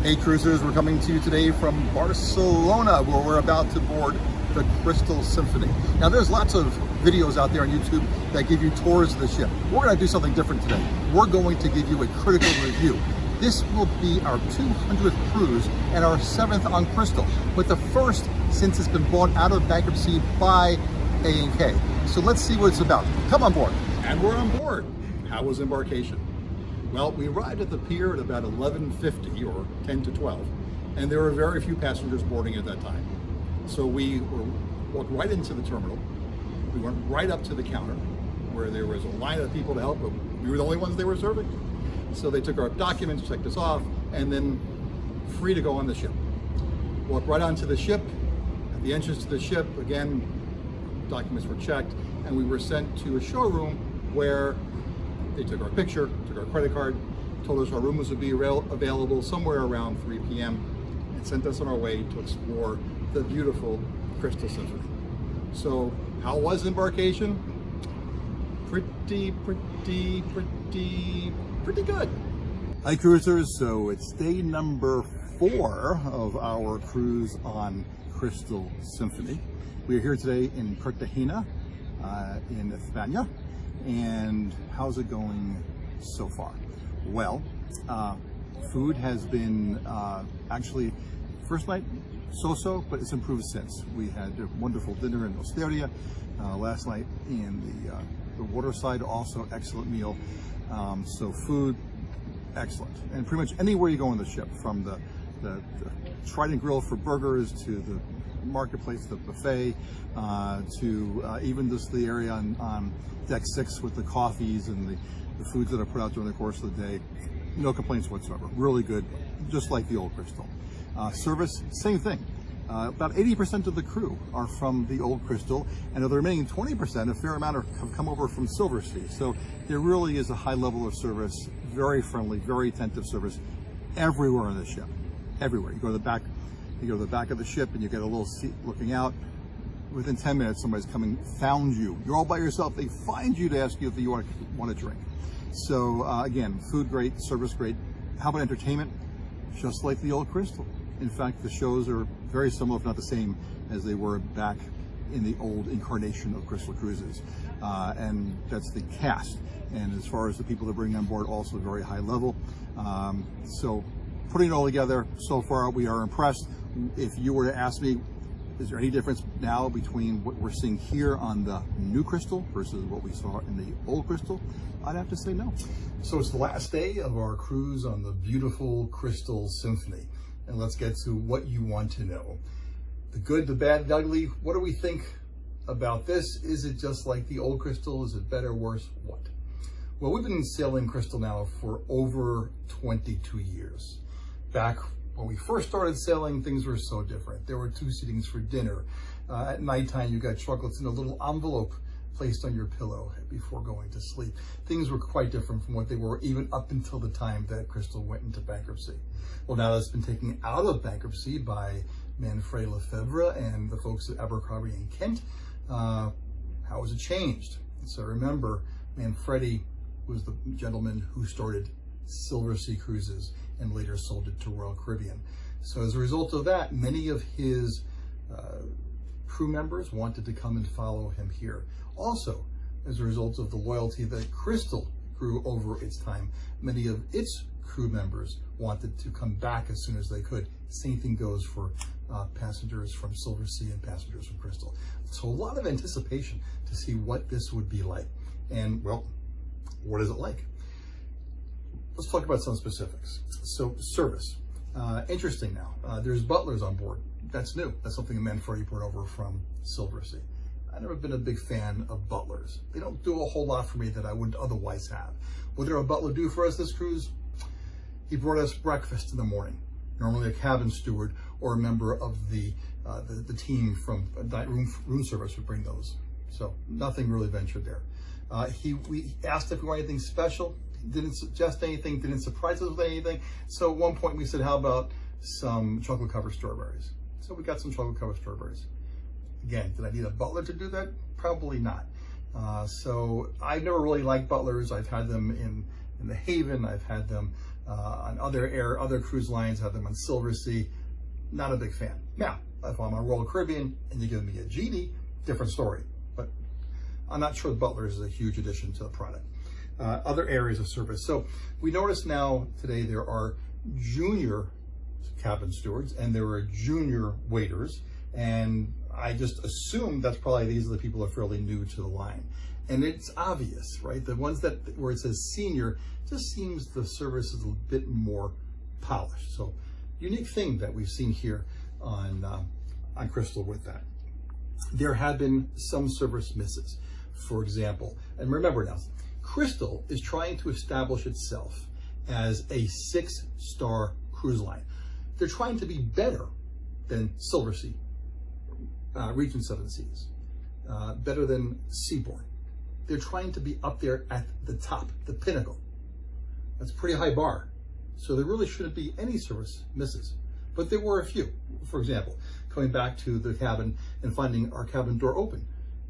Hey cruisers, we're coming to you today from Barcelona, where we're about to board the Crystal Symphony. Now there's lots of videos out there on YouTube that give you tours of the ship. We're gonna do something different today. We're going to give you a critical review. This will be our 200th cruise and our 7th on Crystal, but the first since it's been bought out of bankruptcy by A&K. So let's see what it's about. Come on board. And we're on board. How was embarkation? Well, we arrived at the pier at about 11:50 or 10 to 12, and there were very few passengers boarding at that time. So we walked right into the terminal. We went right up to the counter where there was a line of people to help, but we were the only ones they were serving. So they took our documents, checked us off, and then free to go on the ship. Walked right onto the ship. At the entrance to the ship, again, documents were checked, and we were sent to a showroom where they took our picture, took our credit card, told us our rooms would be available somewhere around 3 p.m. and sent us on our way to explore the beautiful Crystal Symphony. So how was embarkation? Pretty good. Hi cruisers, so it's day number 4 of our cruise on Crystal Symphony. We are here today in Cartagena in España. And how's it going so far? Well, food has been actually, first night so-so, but it's improved since. We had a wonderful dinner in Osteria last night in the waterside, also excellent meal. So food, excellent. And pretty much anywhere you go on the ship, from the Trident Grill for burgers to the marketplace, the buffet, to even just the area on Deck 6 with the coffees and the foods that are put out during the course of the day. No complaints whatsoever. Really good, just like the old Crystal. Service, same thing. About 80% of the crew are from the old Crystal, and of the remaining 20%, a fair amount have come over from Silversea. So there really is a high level of service, very friendly, very attentive service everywhere on the ship. Everywhere. You go to the back of the ship and you get a little seat looking out. Within 10 minutes, somebody's coming, found you. You're all by yourself. They find you to ask you if you want a drink. So again, food great, service great. How about entertainment? Just like the old Crystal. In fact, the shows are very similar, if not the same, as they were back in the old incarnation of Crystal Cruises. And that's the cast. And as far as the people that bring on board, also very high level. So putting it all together, so far we are impressed. If you were to ask me, is there any difference now between what we're seeing here on the new Crystal versus what we saw in the old Crystal? I'd have to say no. So it's the last day of our cruise on the beautiful Crystal Symphony. And let's get to what you want to know. The good, the bad, the ugly. What do we think about this? Is it just like the old Crystal? Is it better, worse, what? Well, we've been sailing Crystal now for over 22 years. Back when we first started sailing, things were so different. There were 2 seatings for dinner. At nighttime, you got chocolates in a little envelope placed on your pillow before going to sleep. Things were quite different from what they were even up until the time that Crystal went into bankruptcy. Well, now that's been taken out of bankruptcy by Manfred Lefebvre and the folks at Abercrombie and Kent. How has it changed? So remember, Manfredi was the gentleman who started Silversea Cruises and later sold it to Royal Caribbean. So as a result of that, many of his crew members wanted to come and follow him here. Also, as a result of the loyalty that Crystal grew over its time, many of its crew members wanted to come back as soon as they could. Same thing goes for passengers from Silversea and passengers from Crystal. So a lot of anticipation to see what this would be like. And well, what is it like? Let's talk about some specifics. So service, interesting now. There's butlers on board. That's new. That's something Manfredi brought over from Silversea. I've never been a big fan of butlers. They don't do a whole lot for me that I wouldn't otherwise have. What did our butler do for us this cruise? He brought us breakfast in the morning. Normally a cabin steward or a member of the team from room service would bring those. So nothing really ventured there. We asked if we wanted anything special. Didn't suggest anything, didn't surprise us with anything. So at one point we said, how about some chocolate covered strawberries? So we got some chocolate covered strawberries. Again, did I need a butler to do that? Probably not. So I've never really liked butlers. I've had them in the Haven. I've had them On other cruise lines, have them on Silversea. Not a big fan. Now, if I'm on Royal Caribbean and you give me a genie, different story. But I'm not sure the Butler's is a huge addition to the product. Other areas of service. So we notice now today there are junior cabin stewards and there are junior waiters, and I just assume that's probably these are the people that are fairly new to the line. And it's obvious, right? The ones that where it says senior just seems the service is a bit more polished. So unique thing that we've seen here on Crystal with that. There have been some service misses. For example, and remember now, Crystal is trying to establish itself as a 6-star cruise line. They're trying to be better than Silversea, Regent Seven Seas, better than Seabourn. They're trying to be up there at the top, the pinnacle. That's a pretty high bar. So there really shouldn't be any service misses. But there were a few. For example, coming back to the cabin and finding our cabin door open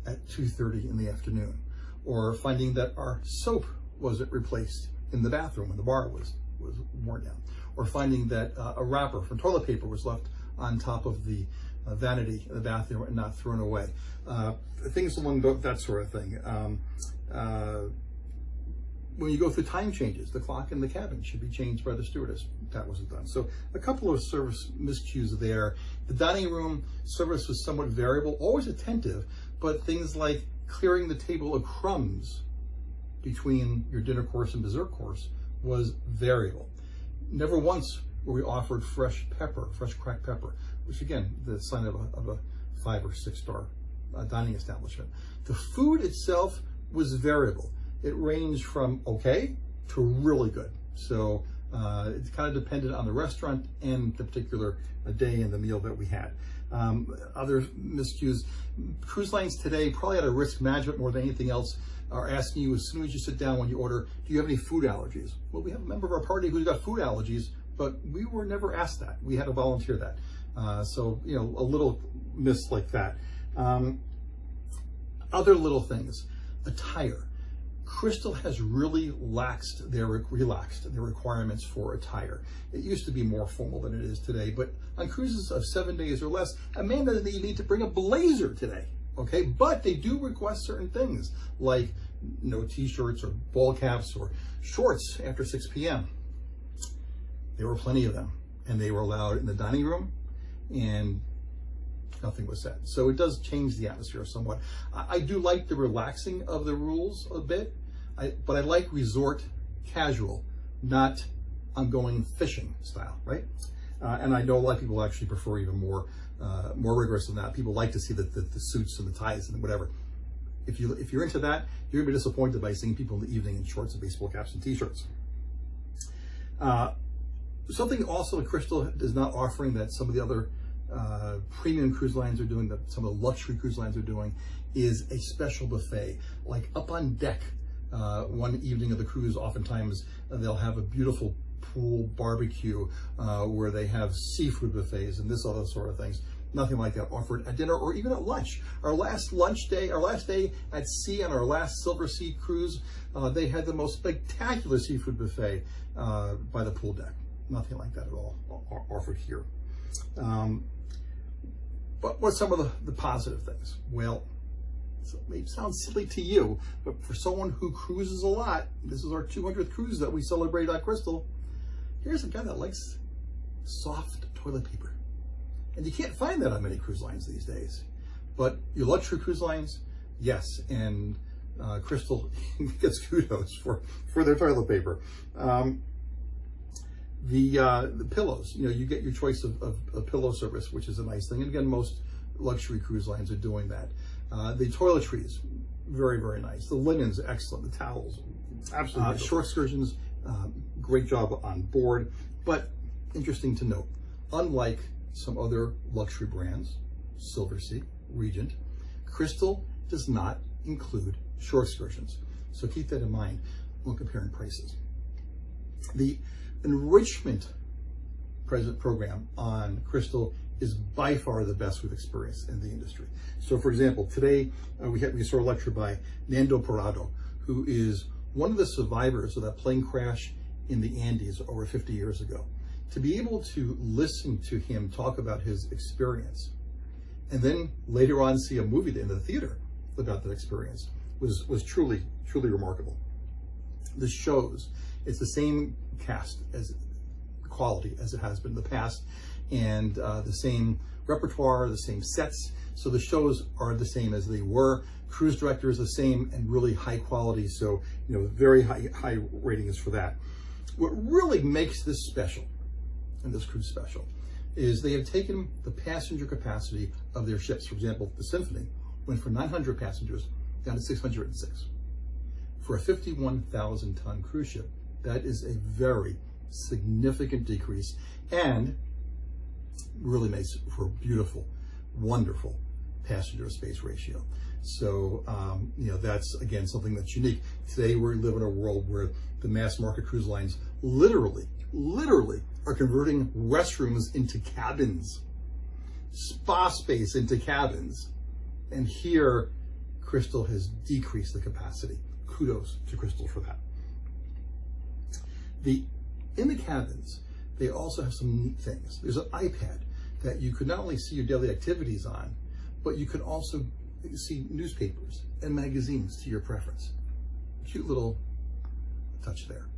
at 2:30 in the afternoon, or finding that our soap wasn't replaced in the bathroom when the bar was worn down, or finding that a wrapper from toilet paper was left on top of the vanity in the bathroom and not thrown away. Things along that sort of thing. When you go through time changes, the clock in the cabin should be changed by the stewardess. That wasn't done. So a couple of service miscues there. The dining room service was somewhat variable, always attentive, but things like clearing the table of crumbs between your dinner course and dessert course was variable. Never once were we offered fresh pepper, fresh cracked pepper, which again, the sign of a 5 or 6 star dining establishment. The food itself was variable. It ranged from okay to really good. So it kind of depended on the restaurant and the particular day and the meal that we had. Other miscues, cruise lines today, probably out of risk management more than anything else, are asking you as soon as you sit down when you order, do you have any food allergies? Well, we have a member of our party who's got food allergies, but we were never asked that. We had to volunteer that. So, you know, a little miss like that. Other little things, attire. Crystal has really relaxed their requirements for attire. It used to be more formal than it is today, but on cruises of 7 days or less, a man doesn't even need to bring a blazer today, okay? But they do request certain things, like no t-shirts or ball caps or shorts after 6 p.m. There were plenty of them, and they were allowed in the dining room, and nothing was said. So it does change the atmosphere somewhat. I do like the relaxing of the rules a bit, but I like resort casual, not I'm going fishing style, right? And I know a lot of people actually prefer even more rigorous than that. People like to see the suits and the ties and whatever. If you're into that, you're gonna be disappointed by seeing people in the evening in shorts and baseball caps and t-shirts. Something also that Crystal is not offering that some of the other premium cruise lines are doing, that some of the luxury cruise lines are doing, is a special buffet. Like up on deck, one evening of the cruise, oftentimes they'll have a beautiful pool barbecue where they have seafood buffets and this other sort of things. Nothing like that offered at dinner or even at lunch. Our last day at sea on our last Silversea cruise, they had the most spectacular seafood buffet by the pool deck. Nothing like that at all offered here. But what's some of the positive things? Well, it may sound silly to you, but for someone who cruises a lot, this is our 200th cruise that we celebrate on Crystal, here's a guy that likes soft toilet paper. And you can't find that on many cruise lines these days. But your luxury cruise lines, yes, and Crystal gets kudos for their toilet paper. The pillows, you know, you get your choice of pillow service, which is a nice thing. And again, most luxury cruise lines are doing that. The toiletries, very, very nice. The linens, excellent. The towels, absolutely. Shore excursions, great job on board. But interesting to note, unlike some other luxury brands, Silversea, Regent, Crystal does not include shore excursions. So keep that in mind when comparing prices. The enrichment program on Crystal is by far the best we've experienced in the industry. So for example, today we saw a lecture by Nando Parado, who is one of the survivors of that plane crash in the Andes over 50 years ago. To be able to listen to him talk about his experience and then later on see a movie in the theater about that experience was truly remarkable. The shows, it's the same cast as quality as it has been in the past, and the same repertoire, the same sets. So the shows are the same as they were. Cruise director is the same and really high quality. So, very high ratings for that. What really makes this special, and this cruise special, is they have taken the passenger capacity of their ships. For example, the Symphony went from 900 passengers down to 606. For a 51,000 ton cruise ship, that is a very significant decrease and really makes for a beautiful, wonderful passenger space ratio. So, that's again something that's unique. Today we live in a world where the mass market cruise lines literally are converting restrooms into cabins, spa space into cabins. And here, Crystal has decreased the capacity. Kudos to Crystal for that. In the cabins, they also have some neat things. There's an iPad that you could not only see your daily activities on, but you could also see newspapers and magazines to your preference. Cute little touch there.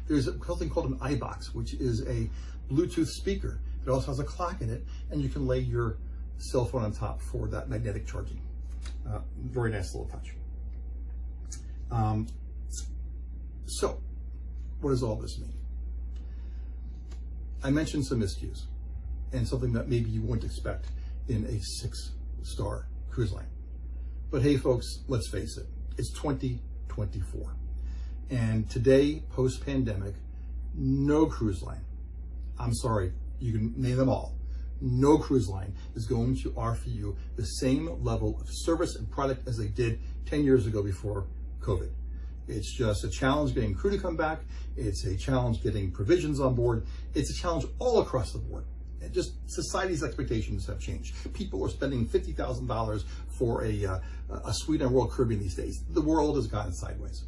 There's something called an iBox, which is a Bluetooth speaker. It also has a clock in it, and you can lay your cell phone on top for that magnetic charging. Very nice little touch. So, what does all this mean? I mentioned some miscues and something that maybe you wouldn't expect in a 6-star cruise line. But hey folks, let's face it, it's 2024. And today, post-pandemic, no cruise line, I'm sorry, you can name them all, no cruise line is going to offer you the same level of service and product as they did 10 years ago before COVID. It's just a challenge getting crew to come back. It's a challenge getting provisions on board. It's a challenge all across the board. And just society's expectations have changed. People are spending $50,000 for a suite on Royal Caribbean these days. The world has gone sideways.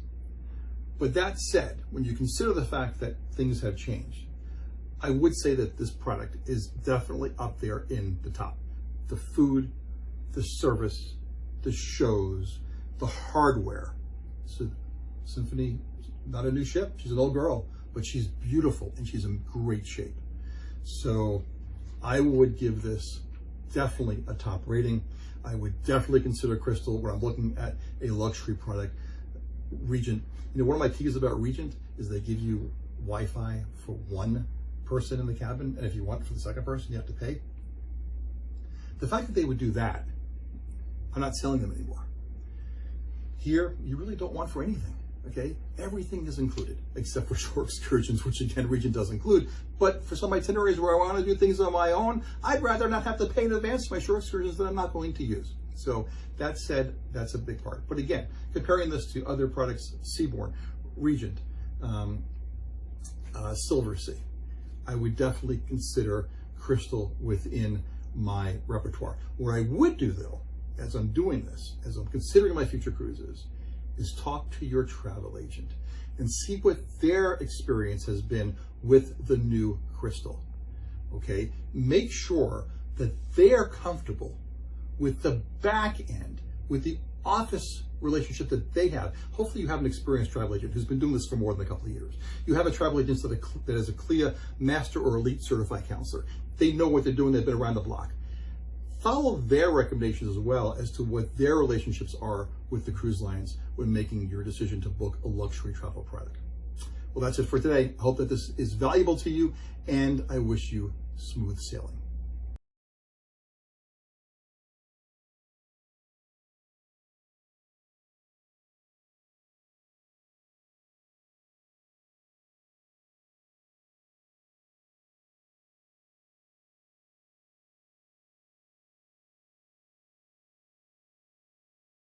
But that said, when you consider the fact that things have changed, I would say that this product is definitely up there in the top. The food, the service, the shows, the hardware. So Symphony, not a new ship, she's an old girl, but she's beautiful and she's in great shape. So I would give this definitely a top rating. I would definitely consider Crystal when I'm looking at a luxury product. Regent, one of my keys about Regent is they give you Wi-Fi for one person in the cabin, and if you want for the second person, you have to pay. The fact that they would do that, I'm not selling them anymore. Here, you really don't want for anything. Okay, everything is included except for shore excursions, which again Regent does include. But for some itineraries where I want to do things on my own, I'd rather not have to pay in advance for my shore excursions that I'm not going to use. So that said, that's a big part. But again, comparing this to other products, Seabourn, Regent, Silversea, I would definitely consider Crystal within my repertoire. What I would do though, as I'm doing this, as I'm considering my future cruises, is talk to your travel agent and see what their experience has been with the new Crystal. Okay, make sure that they are comfortable with the back end, with the office relationship that they have. Hopefully you have an experienced travel agent who's been doing this for more than a couple of years. You have a travel agent that is a CLIA Master or Elite Certified Counselor. They know what they're doing, they've been around the block. Follow their recommendations as well as to what their relationships are with the cruise lines when making your decision to book a luxury travel product. Well, that's it for today. I hope that this is valuable to you, and I wish you smooth sailing.